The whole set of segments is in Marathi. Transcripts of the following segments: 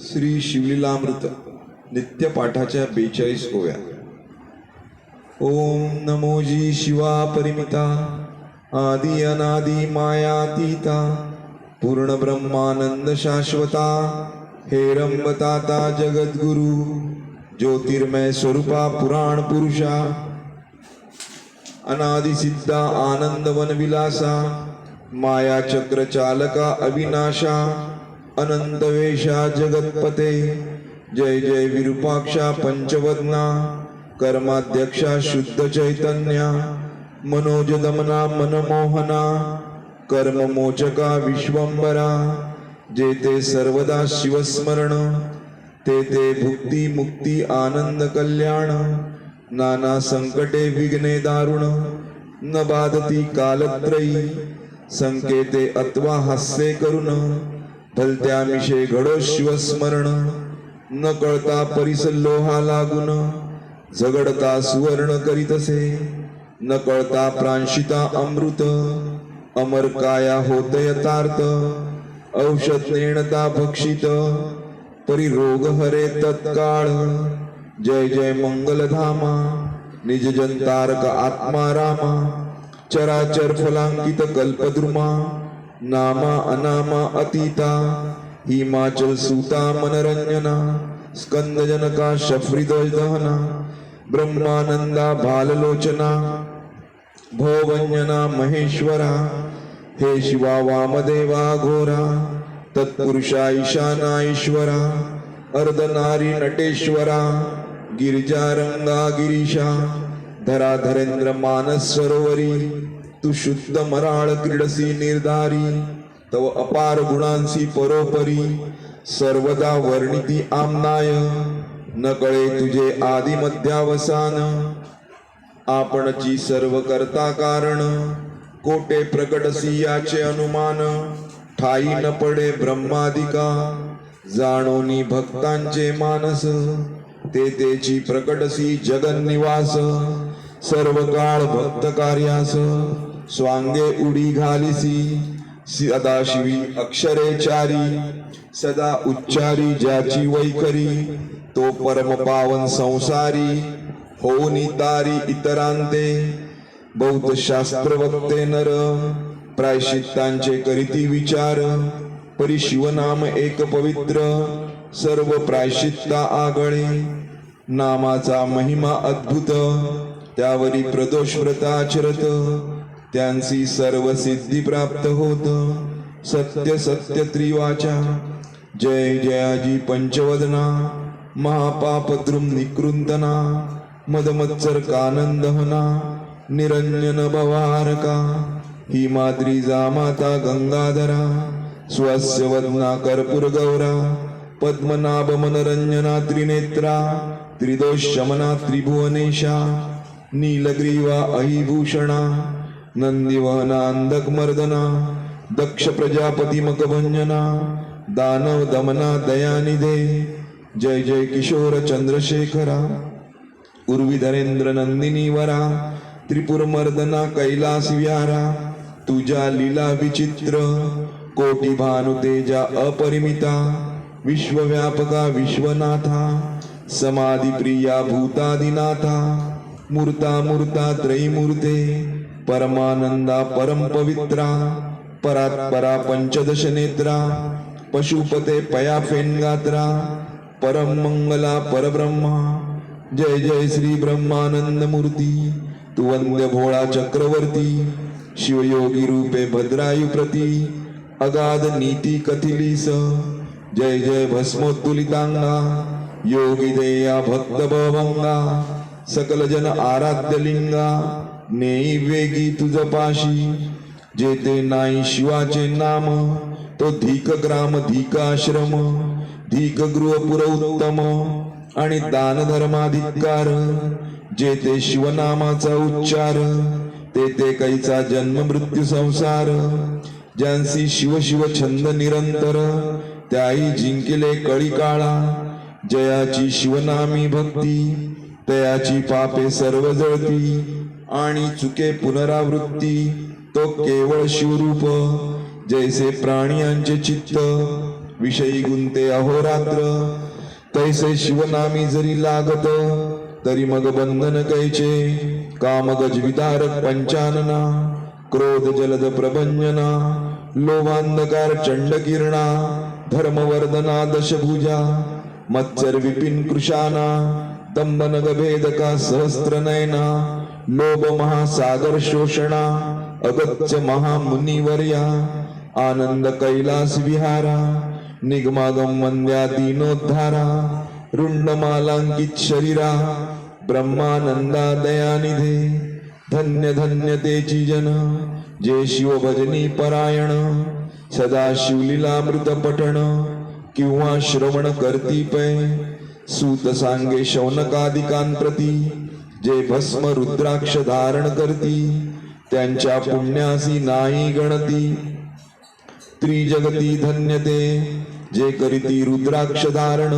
श्री शिवलीलामृत नित्य पाठाच्या 42 ओव्या। ओम नमोजी शिवा परिमिता आदि अनादि मायातीता पूर्ण ब्रह्मानंद शाश्वता हेरंबताता जगद्गुरु ज्योतिर्मय स्वरूपा पुराण पुरुषा अनादि सिद्धा आनंद वन विलासा माया चक्र चालका अविनाशा अनंत वेशा जगतपते जय जय विरूपाक्षा पंचवदना कर्माध्यक्षा शुद्ध चैतन्या मनोज दमना मनमोहना कर्म मोचका विश्वंबरा जेते सर्वदा शिवस्मरण ते भुक्ती मुक्ती आनंद कल्याण नाना संकटे विघ्ने दारुण न बाधती कालत्रयी संकेते अथवा हास्य करुण भलत्यामिषे घडो शिवस्मरण न कळता परिसल्लोहा लागून झगडता सुवर्ण करीतसे न कळता प्रांशिता अमृत अमर काया होत यथार्थ औषध नेणता भक्षित परिरोग हरे तत्काळ जय जय मंगलधामा निज जनतारक आत्मा रामा चराचर फलांकित कल्पद्रुमा नामा अनामा अतीता हिमाचल सूता मनरंजना स्कंदजनका शफ्रिदहना ब्रह्मानंदा भाललोचना भोवंजना महेश्वरा हे शिवा वामदेवा घोरा तत्पुरुषा ईशाना ईश्वरा अर्धनारी नटेश्वरा गिरिजारंगा गिरीशा धराधरेंद्र मानस सरोवरी तू शुद्ध मराळ क्रीडसी निर्धारी तव अपार गुणांसी परोपरी सर्वदा वर्णिती आमनाय न कळे तुझे आदि मध्यावसान आपणची सर्व करता कारण कोटे प्रकटसी याचे अनुमान ठाई न पडे ब्रह्मादिका जाणोनी भक्तांचे मानस तेची प्रकटसी जगन्निवास सर्व काळ भक्त कार्यास स्वांगे उडी घालिसी सदाशिवी अक्षरे चारी सदा उच्चारी ज्याची वैखरी तो परम पावन संसारी होऊनी तारी इतरांते बौद्ध शास्त्र वक्ते नर प्रायश्चित्तांचे करीती विचार परी शिवनाम एक पवित्र सर्व प्रायश्चित्ता आगळे नामाचा महिमा अद्भुत त्यावरी प्रदोष व्रताचरत त्यांची सर्व सिद्धी प्राप्त होत सत्य सत्य त्रिवाचा जय जयाजी पंचवदना महापापद्रुम निकृंतना मदमत्सर कानंदहना निरंजन भवारका ही माद्री जामाता गंगाधरा स्वस्य वदना कर्पूर गौरा पद्मनाभ मनरंजना त्रिनेत्रा त्रिदोष शमना त्रिभुवनेशा नीलग्रीवा अहिभूषणा नंदीवहना अंधकमर्दना दक्ष प्रजापती मकभंजना दानव दमना दयानिधे जय जय किशोर चंद्रशेखरा उर्विधरेंद्र नंदिनी वरा त्रिपुर मर्दना कैलास विहारा तुझ्या लीला विचित्र कोटी भानुतेजा अपरिमिता विश्वव्यापका विश्वनाथा समाधी प्रिया भूतादिनाथा मूर्ता मूर्ता त्रयीमूर्ते परमानंदा परम पवित्रा परात्परा पंचदश नेत्रा पशुपते पया फेनगात्रा परम मंगला परब्रह्मा जय जय श्री ब्रह्मानंद मूर्ती तू वंद्य भोळा चक्रवर्ती शिवयोगी रूपे भद्रायु प्रती अगाध नीती कथिलीस जय जय भस्मोत्तुलितांगा योगी देया भक्त भवंगा सकल जन आराध्य लिंगा नेई वेगी तुझ पाशी जेते नाही शिवाचे नाम तो धीक ग्राम धीकाश्रम धीक गृहपुर उत्तम आणि दान धर्माधिकार जेते शिवनामाचा उच्चार तेथे कैचा जन्म मृत्यू संसार ज्यांसी शिव शिव छंद निरंतर त्याही जिंकिले कळी काळा जयाची शिवनामी भक्ती तयाची पापे सर्व जळती आणि चुके पुनरावृत्ती तो केवळ शिवरूप जैसे प्राणियांचे चित्त विषयी गुंते अहोरात्र. तैसे शिवनामी जरी लागत तरी मग बंधन कैचे. काम गजविदारक पंचानना क्रोध जलद प्रभंजना. लोभांधकार चंडकिरणा धर्मवर्धना दशभुजा. मत्सर विपिन कृशाना तंबनग भेदका सहस्त्र नयना. लोभ महासागर शोषणा अगत्य महामुनिवर्या. आनंद कैलास विहारा निगमागम वंद्या दीनोद्धारा. रुंडमालांकित शरीरा ब्रह्मानंदा दयानिधे. धन्य धन्य तेची जन जे शिव भजनी परायण. सदा शिवलीलामृत पठण किंवा श्रवण करती पै. सूत सांगे शौनकादिकांप्रती जे भस्म रुद्राक्ष धारण करती. त्यांच्या पुण्यासी नाही गणती. त्रिजगती धन्य ते जे करीती रुद्राक्ष धारण.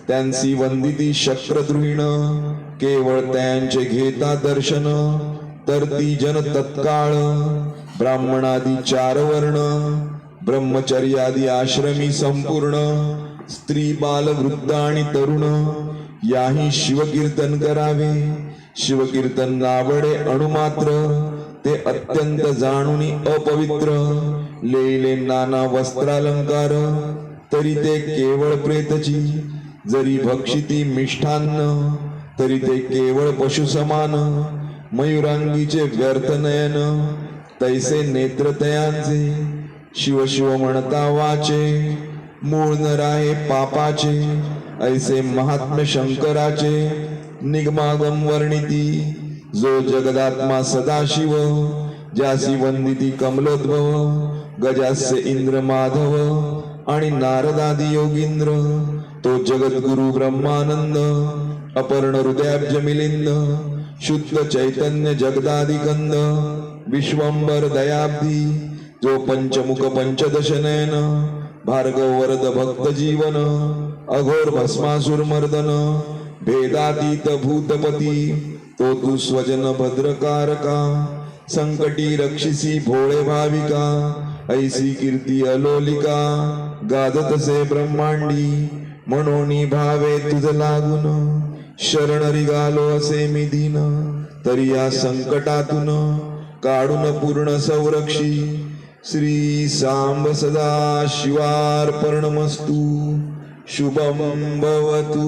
त्यांसी वंदिती शक्रद्रुहिण केवळ त्यांचे घेता दर्शन. तर ती जन तत्काळ ब्राह्मणादी 4 वर्ण. ब्रह्मचर्यादी आश्रमी संपूर्ण. स्त्री बाल वृद्ध आणि तरुण याही शिवकीर्तन करावे. शिवकीर्तन नावडे अणुमात्र ते अत्यंत जाणुनी अपवित्र. लेले नाना वस्त्रालंकार तरी ते केवळ प्रेतची. जरी भक्षिती मिष्ठान्न तरी ते केवळ पशु समान. मयुरांगीचे व्यर्थ नयन तैसे नेत्र तयांचे. शिव शिव म्हणता वाचे मूळ न राहे पापाचे. ऐसे महात्म्य शंकराचे निगमागम वर्णिती. जो जगदात्मा सदाशिव ज्यासी वंदिती कमलोद्भव. गजास्य इंद्र माधव आणि नारदादी योगींद्र. तो जगद्गुरु ब्रह्मानंद अपर्ण हृदयाब्ज मिलिंद. शुद्ध चैतन्य जगदादिकंद विश्वंबर दयाब्दी. जो पंचमुख पंचदश नयन भार्गव वरद भक्त जीवन. अघोर भस्मासुर मर्दन भेदातीत भूतपती. तो तू स्वजन भद्रकारका संकटी रक्षिसी भोळे भाविका. ऐसी कीर्ती अलोलिका गादतसे ब्रह्मांडी. म्हणोनी भावे तुझ लागून शरण रिगालो असे मी दीन. तरी या संकटातून काढून पूर्ण संरक्षी. श्री सांब सदा शिवार्पणमस्तु. शुभम भवतु.